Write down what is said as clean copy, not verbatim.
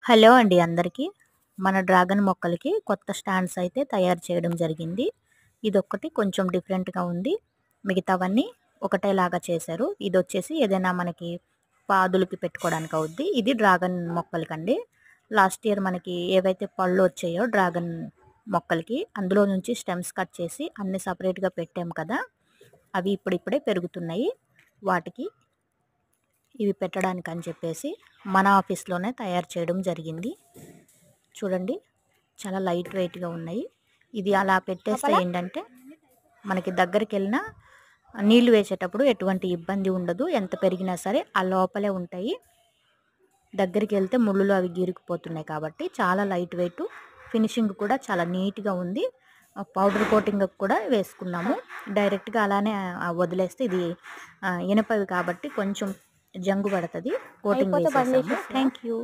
Hello అండి అందరికీ. మన డ్రాగన్ మొక్కలకి కొత్త స్టాండ్స్ అయితే తయారు చేయడం జరిగింది. ఇదొక్కటి కొంచెం డిఫరెంట్‌గా ఉంది. మిగతావన్నీ ఒకటేలాగా చేశారు. ఇదొచ్చేసి ఏదైనా మనకి పాదులకి పెట్టుకోవడానికి అవుద్ది. ఇది డ్రాగన్ మొక్కలకండి. లాస్ట్ ఇయర్ మనకి ఏవైతే పళ్ళు వచ్చాయో డ్రాగన్ మొక్కలకి అందులో నుంచి స్టెమ్స్ కట్ చేసి అన్ని సపరేట్‌గా పెట్టాం కదా! అవి ఇప్పుడిప్పుడే పెరుగుతున్నాయి. వాటికి ఇవి పెట్టడానికి అని చెప్పేసి మన ఆఫీస్లోనే తయారు చేయడం జరిగింది. చూడండి చాలా లైట్ వెయిట్గా ఉన్నాయి. ఇది అలా పెట్టేస్తే ఏంటంటే మనకి దగ్గరికి వెళ్ళినా నీళ్లు వేసేటప్పుడు ఎటువంటి ఇబ్బంది ఉండదు. ఎంత పెరిగినా సరే ఆ లోపలే ఉంటాయి. దగ్గరికి వెళ్తే ముళ్ళులు అవి గీరుకుపోతున్నాయి కాబట్టి చాలా లైట్ వెయిట్. ఫినిషింగ్ కూడా చాలా నీట్గా ఉంది. పౌడర్ కోటింగ్ కూడా వేసుకున్నాము. డైరెక్ట్గా అలానే వదిలేస్తే ఇది ఇనపవి కాబట్టి కొంచెం జంగు పడుతుంది. కోటింగ్ వేసేసాము. Thank you.